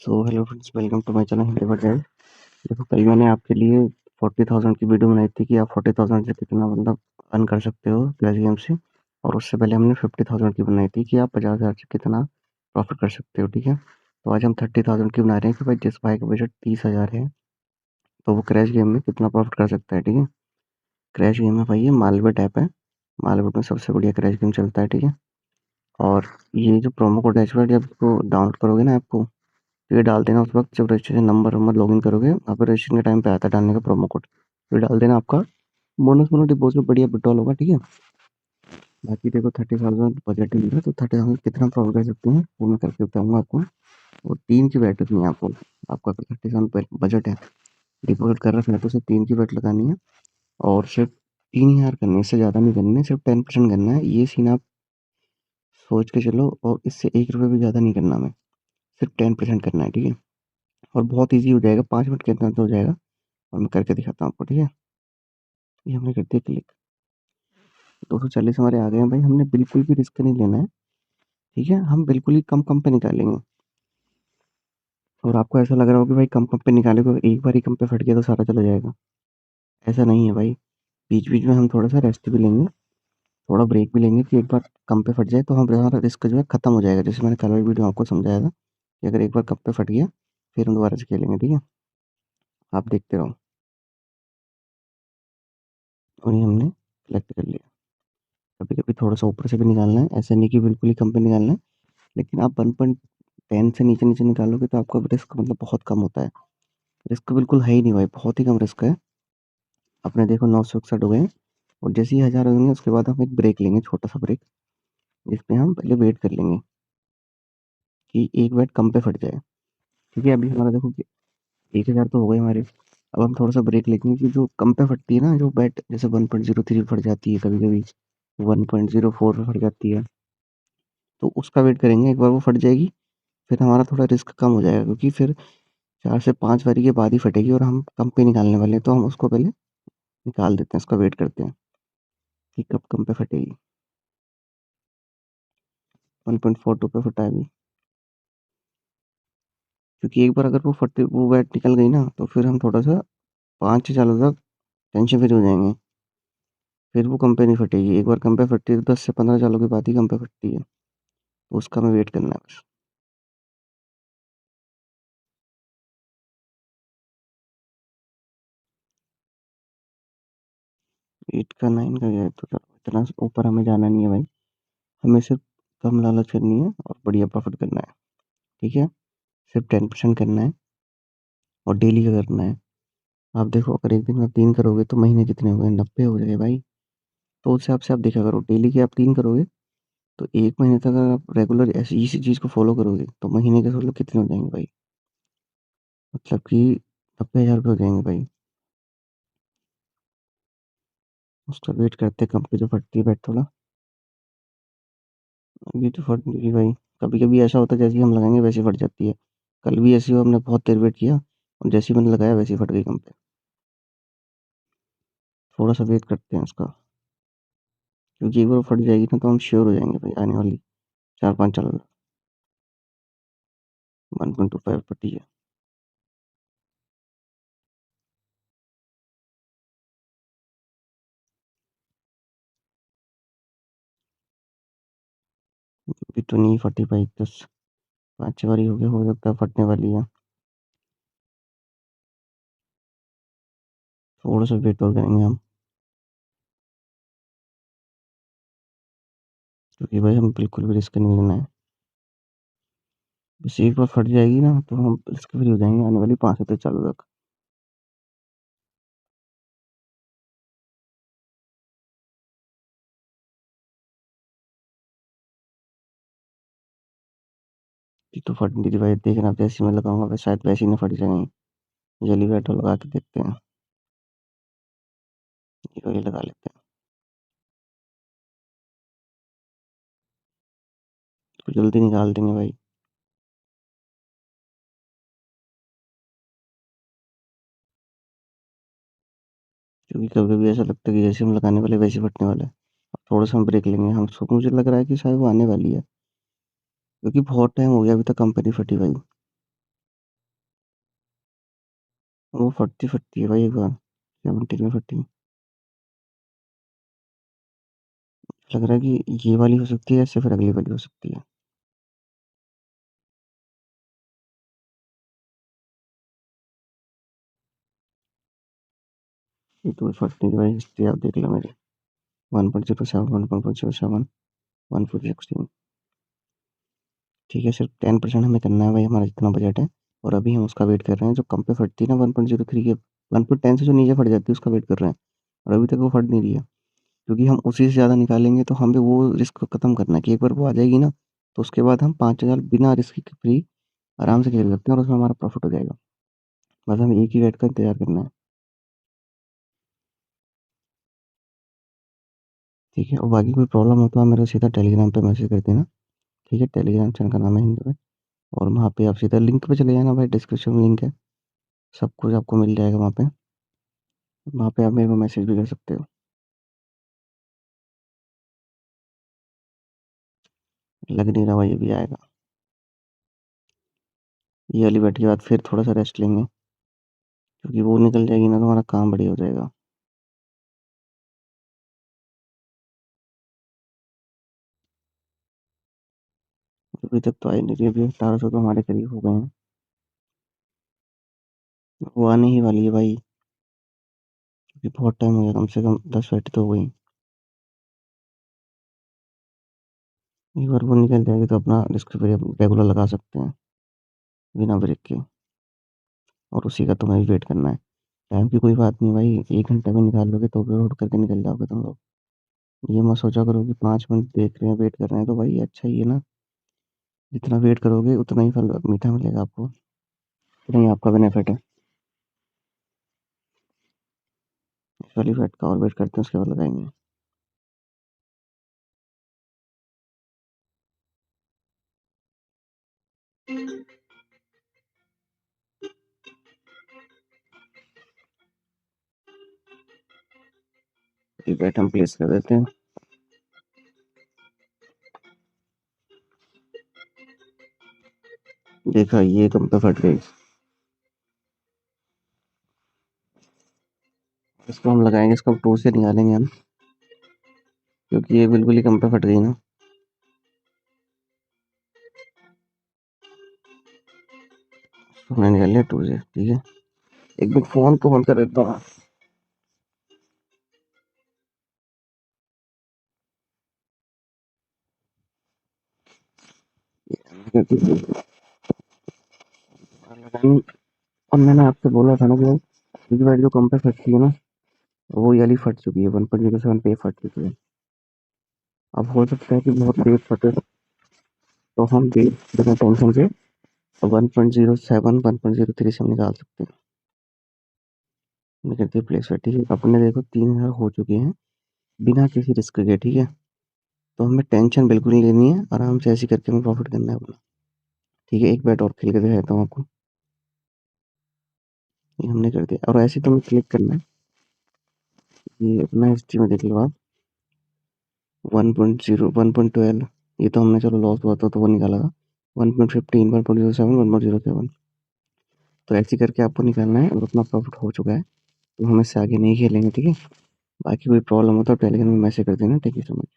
So hello friends, welcome to my channel Hindi guide. देखो, कल मैंने आपके लिए 40,000 की वीडियो बनाई थी कि आप 40,000 से कितना मतलब अर्न कर सकते हो क्लैश गेम से। और उससे पहले हमने 50,000 की बनाई थी कि आप 50,000 से कितना प्रॉफिट कर सकते हो। ठीक है, तो आज हम 30,000 की बना रहे हैं कि भाई जिस भाई का बजट 30,000 है तो वो क्रैश गेम में कितना प्रॉफिट कर सकता है। ठीक है, क्रैश गेम है भाई, ये मालवेट ऐप है। मालवेट में सबसे बढ़िया क्रैश गेम चलता है। ठीक है, और ये जो प्रोमो कोड है जब इसको डाउनलोड करोगे ना आपको, तो ये डाल देना उस वक्त जब रजिस्ट्रेशन नंबर लॉगिन करोगे, वहाँ पर रजिस्ट्रेशन के टाइम पे आता है डालने का प्रोमो कोड। तो ये डाल देना, आपका बोनस डिपॉजिट बढ़िया विड्रॉल होगा। ठीक है, बाकी देखो 30,000 बजट ही है, तो 30,000 कितना प्रॉफिट कर सकते हैं वो मैं करके बताऊँगा आपको। और 3 की बेट रखनी है आपको। आपका 30,000 बजट है, डिपॉजिट कर रखना है, तो सिर्फ 3 की बेट लगानी है और सिर्फ 3,000 करनी है, इससे ज़्यादा नहीं करनी है, सिर्फ 10% करना है। ये सीन आप सोच के चलो, और इससे 1 रुपये भी ज़्यादा नहीं करना हमें, सिर्फ 10% करना है। ठीक है, और बहुत ईज़ी हो जाएगा, 5 मिनट के अंदर तो हो जाएगा। और मैं करके दिखाता हूँ आपको। ठीक है, ये हमने कर दिया क्लिक, 240 हमारे आ गए हैं भाई। हमने बिल्कुल भी रिस्क नहीं लेना है। ठीक है, हम बिल्कुल ही कम पे निकालेंगे। और आपको ऐसा लग रहा होगा कि भाई कम पे निकालेंगे, एक बार ही कम पे फट गया तो सारा चला जाएगा। ऐसा नहीं है भाई, बीच बीच में हम थोड़ा सा रेस्ट भी लेंगे, थोड़ा ब्रेक भी लेंगे कि एक बार कम पे फट जाए तो हमारा रिस्क जो है खत्म हो जाएगा। जैसे मैंने कल वाली वीडियो में आपको समझाया था कि अगर एक बार कम पे फट गया फिर हम दोबारा से खेलेंगे। ठीक है, आप देखते रहो। और ये हमने सेलेक्ट कर लिया। कभी कभी थोड़ा सा ऊपर से भी निकालना है, ऐसा नहीं कि बिल्कुल ही कम पे निकालना है। लेकिन आप 1.10 से नीचे नीचे निकालोगे तो आपका रिस्क बहुत कम होता है। रिस्क बिल्कुल है ही नहीं भाई, बहुत ही कम रिस्क है। अपने देखो 961 हो गए हैं, और जैसे ही 1000 होंगे उसके बाद हम एक ब्रेक लेंगे, छोटा सा ब्रेक, जिसमें हम पहले वेट कर लेंगे कि एक बैट कम पे फट जाए। ठीक है, अभी हमारा देखो कि 1000 तो हो गए हमारे। अब हम थोड़ा सा ब्रेक लेंगे कि जो कम पे फटती है ना, जो बैट जैसे 1.03 फट जाती है, कभी कभी 1.04 पे फट जाती है, तो उसका वेट करेंगे। एक बार वो फट जाएगी फिर हमारा थोड़ा रिस्क कम हो जाएगा, क्योंकि फिर 4 से 5 बारी के बाद ही फटेगी और हम कम पे निकालने वाले हैं, तो हम उसको पहले निकाल देते हैं, उसका वेट करते हैं कि कब कम पे फटेगी। 1.42 पे फटा है अभी, क्योंकि एक बार अगर वो बैट निकल गई ना, तो फिर हम थोड़ा सा 5 6 सालों तक टेंशन फ्री हो जाएंगे। फिर वो कम पे नहीं फटेगी। एक बार कम पे फटती है तो 10 से 15 सालों के बाद ही कम पे फटती है, तो उसका हमें वेट करना है बस। एट का 9 का गया है, तो इतना ऊपर हमें जाना नहीं है भाई। हमें सिर्फ कम लालच करनी है और बढ़िया प्रॉफिट करना है। ठीक है, सिर्फ 10% करना है और डेली का करना है। आप देखो, अगर एक दिन में आप 3 करोगे तो महीने कितने हो गए, 90 हो गए भाई। तो उस हिसाब से आप देखा करो, डेली के आप 3 करोगे तो 1 महीने तक अगर आप रेगुलर ऐसी इसी चीज़ को फॉलो करोगे तो महीने के सोच लो कितने हो जाएंगे भाई, मतलब कि 90,000 रुपये हो जाएंगे भाई। उसका वेट करते हैं, कंपनी जो फटती है बैट थोड़ा। अभी तो फट नहीं रही भाई, कभी कभी ऐसा होता है जैसे ही हम लगाएंगे वैसे फट जाती है। कल भी ऐसे ही हुआ, हमने बहुत देर वेट किया और जैसे ही मैंने लगाया वैसे ही फट गई कंपनी। थोड़ा सा वेट करते हैं उसका, क्योंकि एक बार फट जाएगी ना तो हम श्योर हो जाएंगे भाई आने वाली 4 5 सालों तक। 1.25 फटी है। अभी तो नहीं फटी भाई, 10 5 बारी हो गया, हो सकता है फटने वाली है। थोड़ा सा वेट और करेंगे हम, क्योंकि भाई हम बिल्कुल भी रिस्क नहीं लेना है। बस एक बार फट जाएगी ना तो हम रिस्क फ्री हो जाएंगे आने वाली 5 से 10 सालों तक। ये तो फट नहीं रही भाई, देखना, अब जैसे मैं लगाऊंगा वैसे शायद वैसे ही ना फट जाएंगे। जली बैटो लगा के देखते हैं, ये वाली लगा लेते हैं, तो जल्दी निकाल देंगे भाई। क्योंकि कभी कभी ऐसा लगता है कि जैसे हम लगाने वाले वैसे फटने वाला है। अब थोड़ा सा हम ब्रेक लेंगे, हम मुझे लग रहा है कि शायद वो आने वाली है, क्योंकि बहुत टाइम हो गया अभी तक कंपनी फटी भाई। वो फटती है भाई एक बार 17 में फटी। लग रहा है कि ये वाली हो सकती है, ऐसे फिर अगली वाली हो सकती है। ये तो फटने की भाई हिस्ट्री आप देख लो मेरी। 1.07, 1.07, 1.16। ठीक है, सिर्फ 10% हमें करना है भाई, हमारा जितना बजट है। और अभी हम उसका वेट कर रहे हैं जो कम पे फटती है ना 1.03 के, 1.10 से जो नीचे फट जाती है उसका वेट कर रहे हैं। और अभी तक वो फट नहीं रही है, क्योंकि हम उसी से ज़्यादा निकालेंगे तो हमें वो रिस्क को ख़त्म करना है कि एक बार वो आ जाएगी ना, तो उसके बाद हम 5,000 बिना रिस्क के फ्री आराम से खेल सकते हैं और उसमें हमारा प्रॉफिट हो जाएगा। बस हमें एक ही वेट का इंतजार करना है। ठीक है, और बाकी कोई प्रॉब्लम हो तो आप मेरे को सीधा टेलीग्राम पे मैसेज कर देना। ठीक है, टेलीग्राम चैनल का नाम है हिंदी में। और वहाँ पे आप सीधा लिंक पे चले जाना भाई, डिस्क्रिप्शन में लिंक है, सब कुछ आपको मिल जाएगा वहाँ पे। वहाँ पे आप मेरे को मैसेज भी कर सकते हो। लग नहीं रहा भाई अभी आएगा। ये वाली बैठ के बाद फिर थोड़ा सा रेस्ट लेंगे, क्योंकि वो निकल जाएगी ना तो हमारा काम बढ़िया हो जाएगा। अभी तक तो आई नहीं रही, अभी 1800 तो हमारे करीब हो गए हैं। वो आने ही वाली है भाई, क्योंकि बहुत टाइम हो गया, कम से कम 10 मिनट तो हो गई। एक बार वो निकल जाएगी तो अपना रिस्क फ्री रेगुलर लगा सकते हैं बिना ब्रेक के। और उसी का तुम्हें वेट करना है। टाइम की कोई बात नहीं भाई, 1 घंटे में निकाल लोगे तो भी उठ करके निकल जाओगे तुम लोग। ये मत सोचा करो कि 5 मिनट देख रहे हैं वेट कर रहे हैं तो भाई अच्छा ही है ना। जितना वेट करोगे उतना ही फल मीठा मिलेगा आपको, उतना ही आपका बेनिफिट है। इस वाली वेट का और वेट करते हैं, उसके बाद लगाएंगे। ये वेट हम प्लेस कर देते हैं। देखा, ये कम पे फट गई। इसको हम लगाएंगे, इसको हम टू से निकालेंगे हम, क्योंकि ये बिल्कुल ही कम पे फट गई ना। हमने निकाल लिया टू से। ठीक है, एक मिनट फोन को बंद कर देता हूँ। और मैंने आपसे बोला था ना कि भाई बैट जो कम पे फटती है ना, वो वाली फट चुकी है, 1.07 पे फट चुकी है। अब हो सकता है कि बहुत लेट फटे, तो हम बिना टेंशन के 1.07, 1.03 से हम निकाल सकते हैं। निकलती है प्लेस पे। ठीक है, अपने देखो 3,000 हो चुके हैं बिना किसी रिस्क के। ठीक है, तो हमें टेंशन बिल्कुल नहीं लेनी है, आराम से ऐसे करके हमें प्रॉफिट करना है अपना। ठीक है, एक बैट और खेल के दिखाता हूँ आपको। ये हमने कर दिया, और ऐसे तो हमें क्लिक करना है। ये अपना हिस्ट्री में देख लो आप, 1.0, 1.12, ये तो हमने चलो लॉस हुआ था तो वो निकाला था। 1.15, 1.07, 1.07, तो ऐसे करके आपको निकालना है। और अपना प्रॉफिट हो चुका है, तो हम इससे आगे नहीं खेलेंगे। ठीक है, बाकी कोई प्रॉब्लम हो तो टेलीग्राम में मैसेज कर देना। Thank you so much.